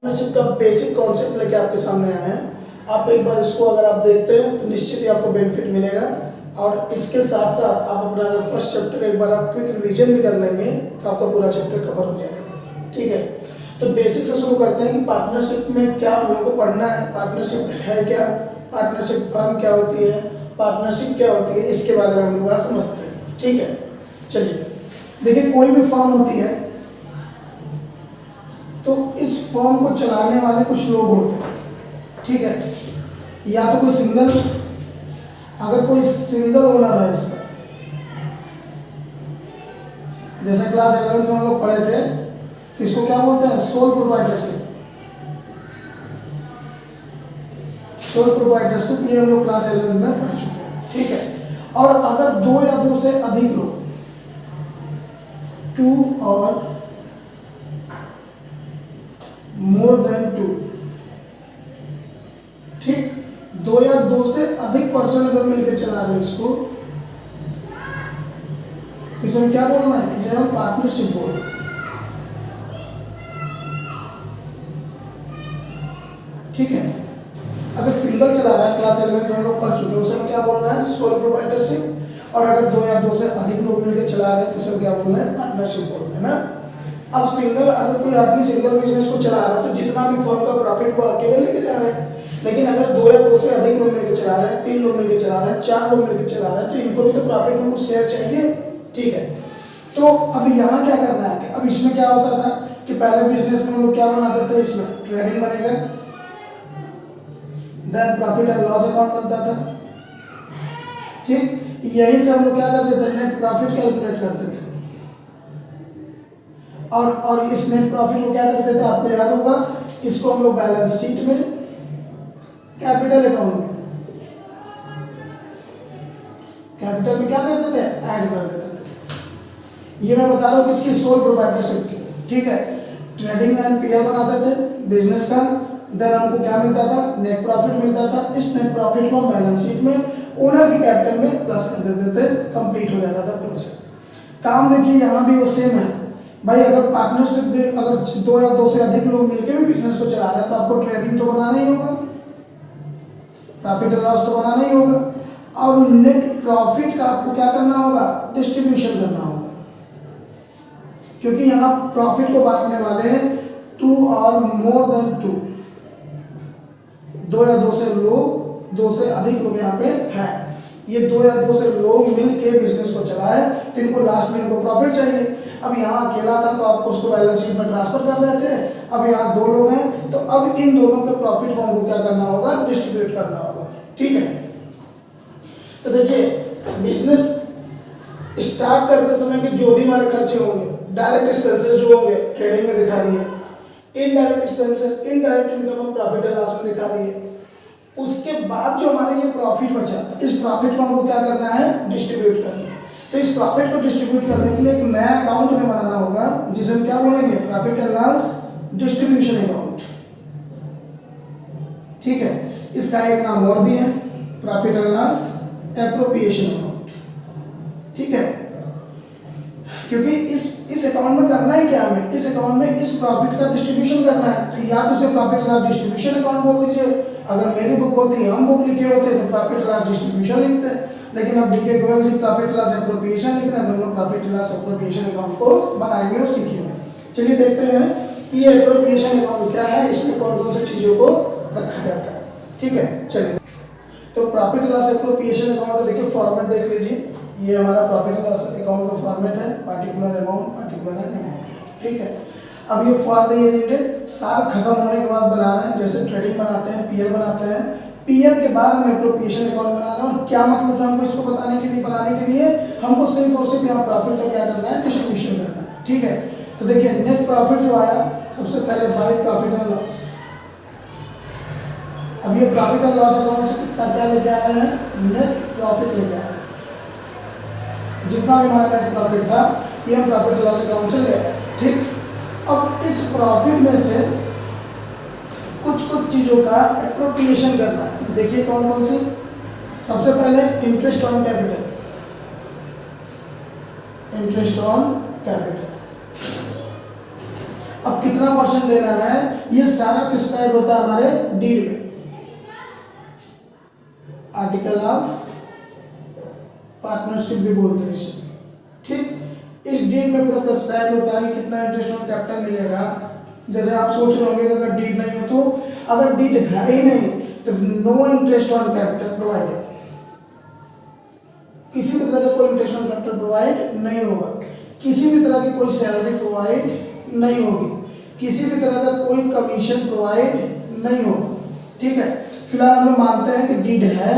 Partnership का basic concept लेके आपके सामने आए हैं। आप एक बार इसको अगर आप देखते हैं तो निश्चित ही आपको बेनिफिट मिलेगा। और इसके साथ साथ आप अपना अगर फर्स्ट चैप्टर एक बार आप क्विक रिवीजन भी कर लेंगे तो आपका पूरा चैप्टर कवर हो जाएगा। ठीक है, तो बेसिक से शुरू करते हैं कि पार्टनरशिप में क्या हम लोग को पढ़ना है, पार्टनरशिप है क्या, पार्टनरशिप फर्म क्या होती है, पार्टनरशिप क्या होती है, इसके बारे में हम लोग आज समझते हैं। ठीक है, चलिए देखिए, कोई भी फर्म होती है तो इस फर्म को चलाने वाले कुछ लोग होते हैं। ठीक है, या तो कोई सिंगल, अगर कोई सिंगल ओनर है इसका, जैसे क्लास 11 में हम लोग पढ़े थे, तो इसको क्या बोलते हैं, सोल प्रोप्राइटरशिप। सोल प्रोप्राइटरशिप ये हम लोग क्लास 11 में पढ़ चुके हैं। ठीक है, और अगर दो या दो से अधिक लोग, 2 और मोर देन 2, ठीक, 2 या 2 से अधिक पर्सन अगर मिलकर चला रहे हैं इसको, इसे हम क्या बोलना है, इसे हम पार्टनरशिप बोल रहे हैं। ठीक है, अगर सिंगल चला रहा है, क्लास 11 में हम लोग पढ़ चुके हैं, उसे हम क्या बोलना है, सोल प्रोप्राइटरशिप। और अगर 2 या 2 से अधिक लोग मिलकर चला रहे हैं तो उसे हम क्या बोलना है, पार्टनरशिप बोल रहे हैं ना। अब सिंगल, अगर कोई आदमी सिंगल बिजनेस को चला रहा है तो जितना भी फर्म का प्रॉफिट वो अकेले लेके जा रहे हैं। लेकिन अगर 2 या 2 से अधिक लोग मिलकर चला रहे हैं, 3 लोग मिलकर चला रहे हैं, 4 लोग मिलकर चला रहे हैं, तो इनको भी तो प्रॉफिट में कुछ शेयर चाहिए। ठीक है, तो अब यहाँ क्या करना है कि अब इसमें क्या होता था कि पहले बिजनेस में हम लोग क्या बनाते थे, इसमें ट्रेडिंग बनेगा, then profit and loss account बनता था। ठीक, यही से हम लोग क्या करते थे, नेट प्रॉफिट कैलकुलेट करते थे। और इस नेट प्रॉफिट को क्या करते थे, आपको याद होगा, इसको हम लोग बैलेंस शीट में, कैपिटल अकाउंट में, कैपिटल में क्या करते थे, ऐड कर देते थे। ये मैं बता रहा हूँ किसकी, सोल प्रोप्राइटरशिप की। ठीक है, ट्रेडिंग एंड पीआर बनाते थे बिजनेस का, देन हमको क्या मिलता था, नेट प्रॉफिट मिलता था। इस नेट प्रॉफिट को हम बैलेंस शीट में ओनर की कैपिटल में प्लस कर देते थे, कंप्लीट हो जाता था प्रोसेस। काम देखिए यहाँ भी वो सेम है भाई। अगर पार्टनरशिप में अगर 2 या 2 से अधिक लोग मिलकर भी बिजनेस को चला रहे हैं तो आपको ट्रेडिंग तो बनाना ही होगा, प्रॉफिट एंड लॉस तो बनाना ही होगा, और नेट प्रॉफिट का आपको क्या करना होगा, डिस्ट्रीब्यूशन करना होगा। क्योंकि यहाँ प्रॉफिट को बांटने वाले हैं 2 और मोर देन 2, 2 या 2 से लोग, 2 से अधिक लोग यहाँ पे है। ये 2 या 2 से लोग मिल के बिजनेस को चलाए तो इनको लास्ट में इनको प्रॉफिट चाहिए। अब यहाँ अकेला था तो आपको उसको बैलेंस शीट में ट्रांसफर कर रहे थे। अब यहाँ 2 लोग हैं तो अब इन दोनों के प्रॉफिट को हमको क्या करना होगा, डिस्ट्रीब्यूट करना होगा। ठीक है, तो देखिए बिजनेस स्टार्ट करते समय के जो भी हमारे खर्चे होंगे, डायरेक्ट एक्सपेंसेस जो होंगे ट्रेडिंग में दिखा दिए, इनडायरेक्ट एक्सपेंसेस, इनडायरेक्ट इनकम हम प्रॉफिट एंड लॉस में दिखा दिए। उसके बाद जो हमारे ये प्रॉफिट बचा, इस प्रॉफिट को हमको क्या करना है, डिस्ट्रीब्यूट करना है। तो इस प्रॉफिट को डिस्ट्रीब्यूट करने के लिए एक नया अकाउंट हमें बनाना होगा जिसे हम क्या बोलेंगे, profit and loss distribution account. ठीक है, इसका एक नाम और भी है, profit and loss appropriation account. ठीक है, क्योंकि इस अकाउंट में करना ही क्या हमें, इस अकाउंट में इस प्रॉफिट का डिस्ट्रीब्यूशन करना है। तो या तो इसे profit and loss distribution account बोल दीजिए, अगर मेरी बुक होती, हम बुक लिखे होते तो प्रॉफिट एंड लॉस डिस्ट्रीब्यूशन लिखते हैं। लेकिन अब DK Goyal ji profit and loss appropriation लिख रहे हैं तो हम लोग profit and loss appropriation account को बनाएंगे और सीखेंगे। चलिए देखते हैं कि ये एप्रोप्रिएशन अकाउंट क्या है, इसमें कौन कौन सी चीज़ों को रखा जाता है। ठीक है, चलिए तो profit and loss appropriation account का देखिए फॉर्मेट देख लीजिए। ये हमारा प्रॉफिट एंड लॉस अकाउंट का फॉर्मेट है, पार्टिकुलर अमाउंट, पार्टिकुलर अमाउंट। ठीक है, अब ये फॉर द ईयर एंडेड, साल खत्म होने के बाद बना रहे हैं, जैसे ट्रेडिंग बनाते हैं, पीएल बनाते हैं, पीएल के बाद हम एप्रोप्रिएशन अकाउंट बना रहे हैं। और क्या मतलब था हमको इसको बताने के लिए, बनाने के लिए हमको सिर्फ और सिर्फ यहाँ प्रॉफिट का क्या करना है, डिस्ट्रीब्यूशन करना है। ठीक है, तो देखिए नेट प्रॉफिट जो आया सबसे पहले बाय प्रॉफिट एंड लॉस। अब ये प्रॉफिट एंड लॉस अकाउंट से कितना क्या लेके आ रहे हैं, नेट प्रॉफिट लेके आ रहे हैं। जितना भी हमारा नेट प्रॉफिट था ये हम प्रॉफिट एंड लॉस अकाउंट से ले आए। ठीक, अब इस प्रॉफिट में से कुछ चीज़ों का एप्रोप्रिएशन करना है। देखिए कौन कौन सी, सबसे पहले interest on capital, interest on capital. अब कितना परसेंट देना है ये सारा प्रिस्क्राइब होता है हमारे डीड में, आर्टिकल ऑफ पार्टनरशिप भी बोलते हैं इसे, ठीक। इस डीड में पूरा प्रिस्क्राइब होता है कि कितना इंटरेस्ट ऑन कैपिटल मिलेगा। जैसे आप सोच रहे होंगे अगर डीड नहीं है तो, अगर डीड है ही नहीं तो no interest on capital provided, किसी भी तरह का कोई इंटरेस्ट ऑन कैपिटल प्रोवाइड नहीं होगा, किसी भी तरह की कोई सैलरी प्रोवाइड नहीं होगी, किसी भी तरह का कोई कमीशन प्रोवाइड नहीं होगा, ठीक है। फिलहाल हम लोग मानते हैं कि डीड है।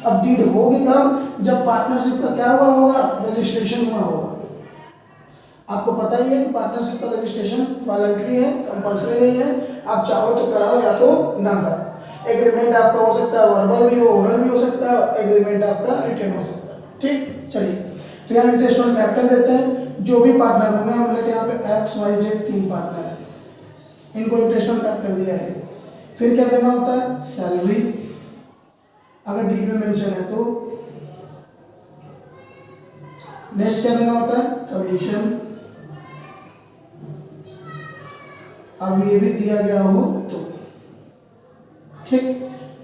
अब डीड होगी कब, जब पार्टनरशिप का क्या हुआ होगा, रजिस्ट्रेशन हुआ होगा। आपको पता ही है कि पार्टनरशिप का रजिस्ट्रेशन वॉलंटरी है, कंपल्सरी नहीं है, आप चाहो तो कराओ या तो ना कराओ। एग्रीमेंट आपका हो सकता है वर्बल भी हो, ओरल भी हो सकता है, एग्रीमेंट आपका रिटन हो सकता है, ठीक। चलिए, तो यहाँ इंटरेस्ट ऑन कैपिटल देते हैं, जो भी पार्टनर होंगे, हम लेते हैं यहाँ पे एक्स वाई जेड 3 पार्टनर है, इनको इंटरेस्ट ऑन कैपिटल दिया है। फिर क्या देना होता है, सैलरी, अगर डी में मेंशन है तो। नेक्स्ट क्या देना होता है, कमीशन, अब ये भी दिया गया हो तो, ठीक।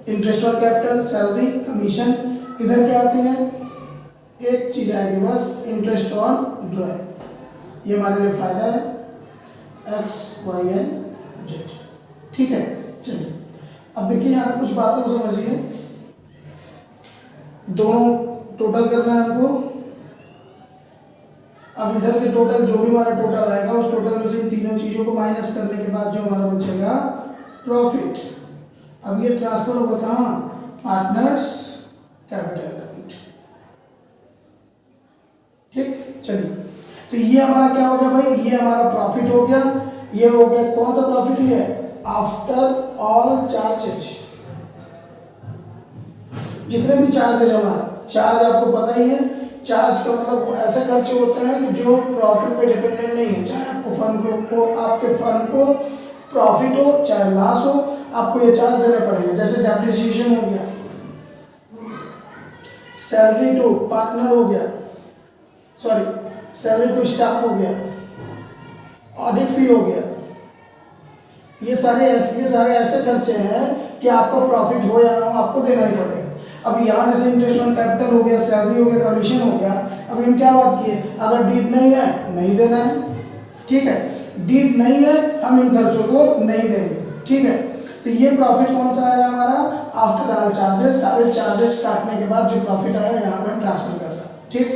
Interest on capital, salary, commission, इधर क्या आती है, एक चीज आएगी बस, इंटरेस्ट ऑन ड्रॉइंग, ये हमारे लिए फायदा है, एक्स वाई एंड जेड, ठीक है। चलिए, अब देखिए यहाँ पे कुछ बातों को समझिए, दोनों टोटल करना है हमको। अब इधर के टोटल जो भी हमारा टोटल आएगा उस टोटल में से इन तीनों चीजों को माइनस करने के बाद जो हमारा बचेगा प्रॉफिट। अब ये ट्रांसफर होगा कहाँ, पार्टनर्स कैपिटल अकाउंट, ठीक। चलिए, तो ये हमारा क्या हो गया भाई, ये हमारा प्रॉफिट हो गया। ये हो गया कौन सा प्रॉफिट है, आफ्टर ऑल चार्जेज, जितने भी चार्जेज हमारा, चार्ज आपको पता ही है, चार्ज का मतलब वो ऐसे खर्चे होते हैं कि जो प्रॉफिट पे डिपेंडेंट नहीं है, चाहे आपको फर्म को आपके फर्म को प्रॉफिट हो चाहे लॉस हो, आपको ये चार्ज देने पड़ेंगे। जैसे डेप्रिसिएशन हो गया, सैलरी टू पार्टनर हो गया, सॉरी सैलरी टू स्टाफ हो गया, ऑडिट फी हो गया, ये सारे ऐसे खर्चे हैं कि आपको प्रॉफिट हो या ना हो आपको देना ही पड़ेगा। अब यहाँ जैसे इंटरेस्ट ऑन कैपिटल हो गया, सैलरी हो गया, कमीशन हो गया, अब हम क्या बात किए, अगर डीड नहीं है नहीं देना है, ठीक है। डीड नहीं है हम इन खर्चों को नहीं देंगे, ठीक है। तो ये प्रॉफिट कौन सा आया हमारा, आफ्टर ऑल चार्जेस, सारे चार्जेस काटने के बाद जो प्रॉफिट आया यहाँ पर ट्रांसफर करना, ठीक।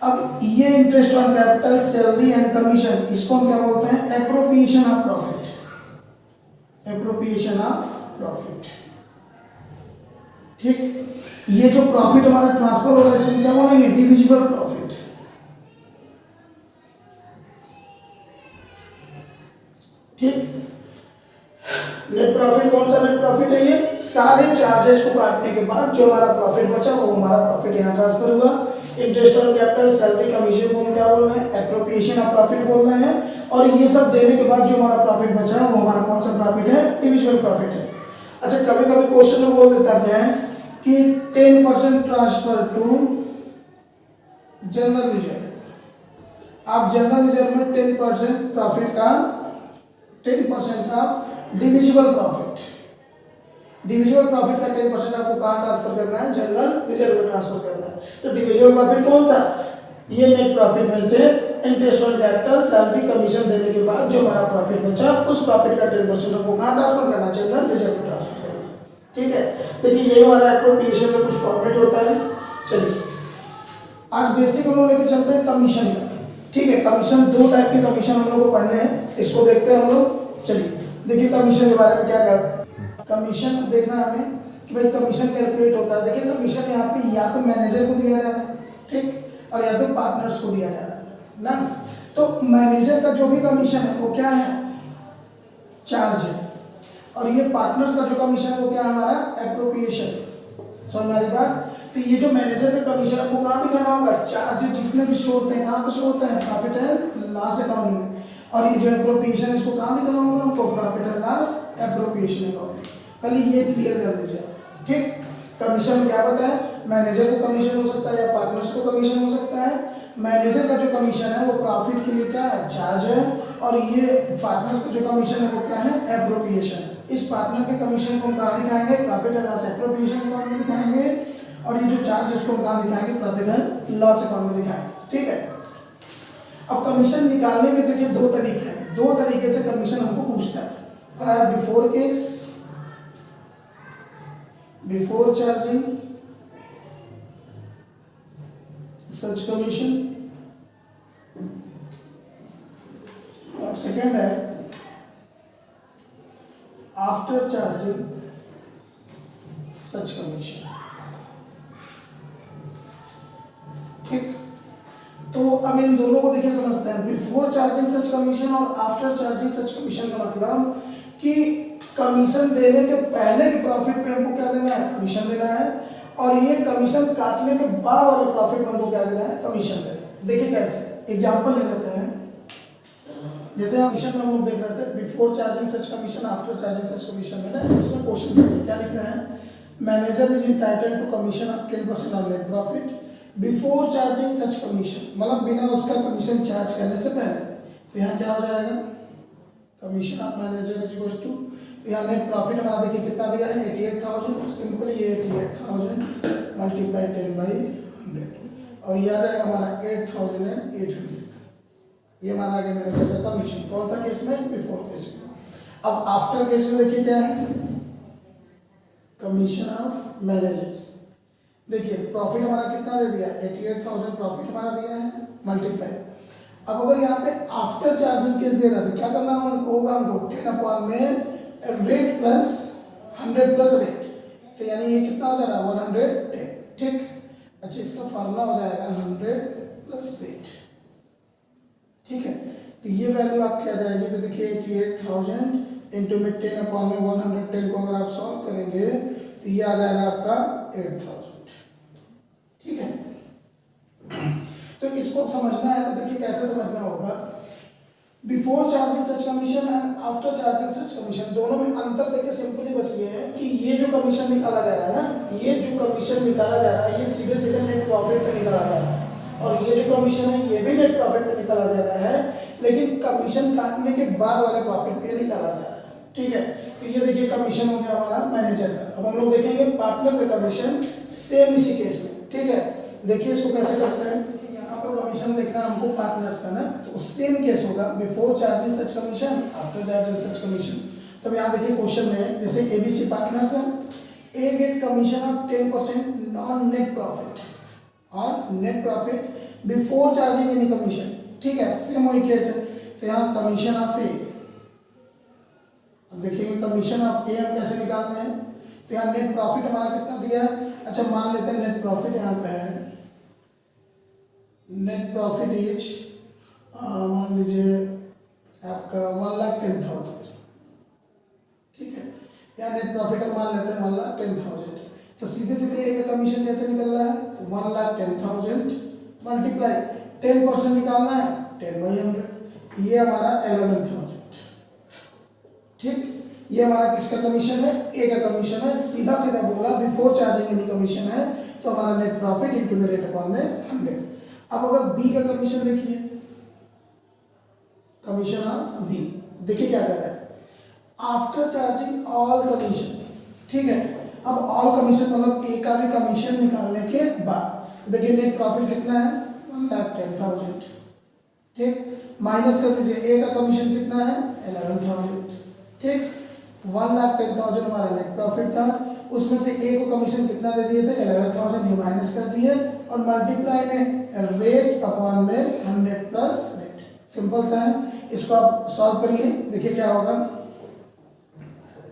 अब ये interest on capital, salary and commission, इसको हम क्या बोलते हैं, appropriation of profit, appropriation of profit, ठीक। ये जो प्रॉफिट हमारा ट्रांसफर हो रहा है इसमें क्या बोलेंगे, डिविजिबल प्रॉफिट, ठीक। नेट प्रॉफिट कौन सा नेट प्रॉफिट है, ये सारे चार्जेस को काटने के बाद जो हमारा प्रॉफिट बचा वो हमारा प्रॉफिट यहाँ ट्रांसफर हुआ। Interest on capital, salary, commission को हम क्या बोल रहे हैं, एप्रोप्रिएशन ऑफ प्रॉफिट बोल रहे हैं। और ये सब देने के बाद जो हमारा प्रॉफिट बचा वो हमारा कौन सा प्रॉफिट है, डिविजिबल प्रॉफिट है। अच्छा, कभी कभी क्वेश्चन में बोल देता है कि 10% ट्रांसफर टू जनरल रिजर्व। आप जनरल रिजर्व में 10% प्रॉफिट का 10% का डिविजिबल प्रॉफिट, डिविजिबल प्रॉफिट का 10% आपको कहाँ ट्रांसफर करना है, जनरल रिजर्व में ट्रांसफर करना है। तो डिविजिबल प्रॉफिट कौन सा, ये नेट प्रॉफिट में से interest on capital, salary, commission देने के बाद जो हमारा प्रॉफिट बचा उस प्रॉफिट का 10% आपको कहाँ ट्रांसफर करना है, जनरल रिजर्व में ट्रांसफर करना, ठीक है। देखिए ये हमारा एप्रोप्रिएशन में कुछ प्रॉफिट होता है। चलिए आज बेसिक हम लोग लेके चलते हैं कमीशन का, ठीक है। कमीशन, दो टाइप के कमीशन हम लोग को पढ़ने हैं, इसको देखते हैं हम लोग। चलिए देखिए कमीशन के बारे में क्या कर, कमीशन देखना है हमें कि भाई कमीशन कैलकुलेट होता है। देखिए कमीशन यहाँ पे या तो मैनेजर को दिया जा रहा है, ठीक, और या तो पार्टनर्स को दिया जा रहा है ना। तो मैनेजर का जो भी कमीशन है वो क्या है, चार्ज है, और ये पार्टनर्स का जो कमीशन है वो क्या है, हमारा एप्रोप्रिएशन। समझ में आ रही बात। तो ये जो मैनेजर का कमीशन है वो कहाँ दिखाना होगा, चार्जेस जितने भी शो होते हैं कहाँ पे शो होते हैं, प्रॉफिट एंड लॉस अकाउंट में। और ये जो एप्रोप्रिएशन इसको कहाँ दिखाना होगा हमको, profit and loss appropriation account. पहले ये क्लियर कर लीजिए, ठीक। कमीशन क्या बताया, मैनेजर को कमीशन हो सकता है या पार्टनर्स को कमीशन हो सकता है। मैनेजर का जो कमीशन है वो प्रॉफिट के लिए क्या है, चार्ज है, और ये पार्टनर का जो कमीशन है वो क्या है, एप्रोप्रिएशन। इस पार्टनर के कमीशन को हम कहाँ दिखाएंगे, profit and loss appropriation account में दिखाएंगे, और ये जो चार्ज इसको हम कहाँ दिखाएंगे, प्रॉफिट एंड लॉस अकाउंट में दिखाएंगे। ठीक है, अब कमीशन निकालने के देखिए दो तरीके हैं, दो तरीके से कमीशन हमको पूछता है। Before case, before charging such commission, और सेकेंड है आफ्टर चार्जिंग सच कमीशन। ठीक, तो अब इन दोनों को देखिए समझते हैं। बिफोर चार्जिंग सच कमीशन और आफ्टर चार्जिंग सच कमीशन का मतलब कि कमीशन देने के पहले के प्रॉफिट पे हमको क्या देना है, कमीशन देना है, और ये कमीशन काटने के बाद वाले प्रॉफिट में हमको क्या देना है, कमीशन देना है। देखिए कैसे, एग्जांपल ले लेते हैं। जैसे हम कमीशन में हम लोग देख रहे थे before charging such commission, after charging such commission में ना, इसमें क्वेश्चन क्या लिख रहे हैं, manager is entitled to commission of 10% on net profit before charging such commission, मतलब बिना उसका कमीशन चार्ज करने से पहले। तो यहाँ क्या हो जाएगा, commission of manager is equal to, यहाँ नेट प्रॉफिट हमारा देखिए कितना दिया है, 88,000। सिंपली ये 88,000 मल्टीप्लाई 10/100, और ये आ जाएगा हमारा 8,800। ये हमारा आगे मैनेजर का कमीशन, कौन सा केस में, बिफोर केस में। अब आफ्टर केस में देखिए क्या है, कमीशन ऑफ मैनेजर। देखिए प्रॉफिट हमारा कितना दे दिया, 88,000 प्रॉफिट हमारा दिया है, मल्टीप्लाई। अब अगर यहाँ पे आफ्टर चार्जिंग केस दे रहा है तो क्या करना होगा हमको, 10 में रेट प्लस 100 प्लस रेट, तो यानी ये कितना हो जा रहा है, 110। ठीक, अच्छा इसका फॉर्मूला हो जाएगा 100 प्लस रेट। ठीक है, तो ये वैल्यू आपकी आ जाएगी, तो देखिए 88,000 इंटू में 10 में 110 को अगर आप सॉल्व करेंगे तो ये आ जाएगा आपका 8,000। ठीक है, तो इसको समझना है तो देखिए कैसे समझना होगा, before charging such commission and after charging such commission, दोनों में अंतर देखिए सिंपली बस ये है कि ये जो कमीशन निकाला जा रहा है ना, ये जो कमीशन निकाला जा रहा है ये सीधे सीधे नेट प्रॉफिट पे निकाला जा रहा है, और ये जो कमीशन है ये भी नेट प्रॉफिट पे निकाला जा रहा है, लेकिन कमीशन काटने के बाद वाले प्रॉफिट पे निकाला जा रहा है। ठीक है, तो ये देखिए कमीशन हो गया हमारा मैनेजर का। अब हम लोग देखेंगे पार्टनर का कमीशन, सेम इसी केस में। ठीक है, देखिए इसको कैसे करते हैं, यहाँ पर कमीशन देखना है हमको पार्टनर्स का ना, तो सेम केस होगा, before charging such commission, after charging such commission. तो यहाँ देखिए क्वेश्चन में जैसे ABC पार्टनर्स है, A get commission of 10% on net profit, on net profit before charging any commission. ठीक है, सेम वही केस है, तो यहाँ कमीशन ऑफ ए, अब देखिए कमीशन ऑफ ए हम कैसे निकालते हैं, तो यहाँ नेट प्रॉफिट हमारा कितना दिया है, अच्छा मान लेते हैं नेट प्रॉफिट यहाँ पे है, नेट प्रॉफिट इज मान लीजिए आपका 1,10,000। ठीक है, यहाँ नेट प्रॉफिट हम मान लेते हैं 1,10,000, तो सीधे सीधे ए का कमीशन कैसे निकल रहा है, तो 1,10,000 मल्टीप्लाई 10% निकालना है 10/100, ये हमारा 11,000। ठीक, ये हमारा किसका कमीशन है, ए का कमीशन है, सीधा सीधा बोला बिफोर चार्जिंग एनी कमीशन है, तो हमारा नेट प्रॉफिट इंटू में रेट अपॉन में 100। अब अगर बी का कमीशन देखिए, कमीशन ऑफ बी, देखिए क्या कर रहा है, आफ्टर चार्जिंग ऑल कमीशन। ठीक है, अब ऑल कमीशन मतलब ए का भी कमीशन निकालने के बाद देखिए नेट प्रॉफिट कितना है, 1,10,000। ठीक, माइनस कर दीजिए ए का कमीशन कितना है, 11,000। ठीक, 1,10,000 हमारा नेट प्रॉफिट था, उसमें से ए को कमीशन कितना दे दिए थे, 11,000, ये माइनस कर दिए, और मल्टीप्लाई में रेट अपॉन में 100 प्लस रेट। सिंपल सा है, इसको आप सॉल्व करिए, देखिए क्या होगा।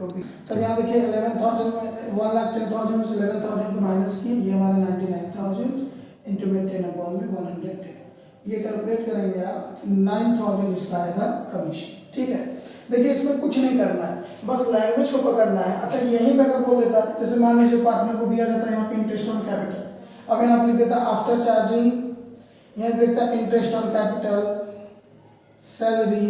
तो यहाँ देखिए 11,000 में 1,10,000 में से 11,000 को माइनस किए, ये हमारा 99,000 इंटू में 10 अपॉन में 110, ये कैलकुलेट करेंगे आप 9,000 इसका आएगा कमीशन। ठीक है, देखिए इसमें कुछ नहीं करना है, बस लैंग्वेज को पकड़ना है। अच्छा यहीं पे अगर बोल देता, जैसे मान लीजिए पार्टनर को दिया जाता है यहाँ पे इंटरेस्ट ऑन कैपिटल, अब यहाँ लिख देता आफ्टर चार्जिंग, यहाँ लिखता interest on capital, salary,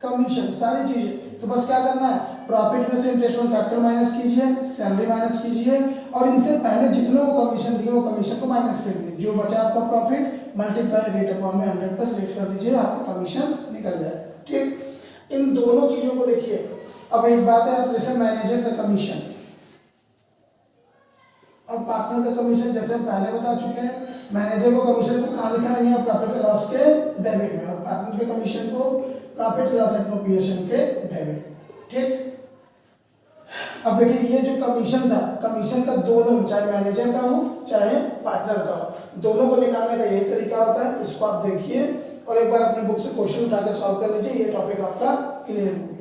commission, सारी चीजें। तो बस क्या करना है, प्रॉफिट में से इंटरेस्ट ऑन कैपिटल माइनस कीजिए, सैलरी माइनस कीजिए, और इनसे पहले जितने वो कमीशन दिए वो कमीशन को माइनस कर दीजिए, जो बचा आपका प्रॉफिट मल्टीप्लाई रेट अपॉन में 100 प्लस रेट कर दीजिए, आपका कमीशन निकल जाएगा। ठीक, इन दोनों चीजों को देखिए। अब एक बात है, अब जैसे मैनेजर का कमीशन और पार्टनर का कमीशन, जैसे हम पहले बता चुके हैं, मैनेजर को कमीशन को कहाँ दिखाएंगे, प्रॉफिट एंड लॉस के डेबिट में, और पार्टनर के कमीशन को प्रॉफिट लॉस एप्रोप्रिएशन के डेबिट। ठीक, अब देखिए ये जो कमीशन था, कमीशन का दोनों, चाहे मैनेजर का हो चाहे पार्टनर का हो, दोनों को निकालने का यही तरीका होता है। इसको आप देखिए और एक बार अपने बुक से क्वेश्चन उठा के सॉल्व कर लीजिए, ये टॉपिक आपका क्लियर हो गया।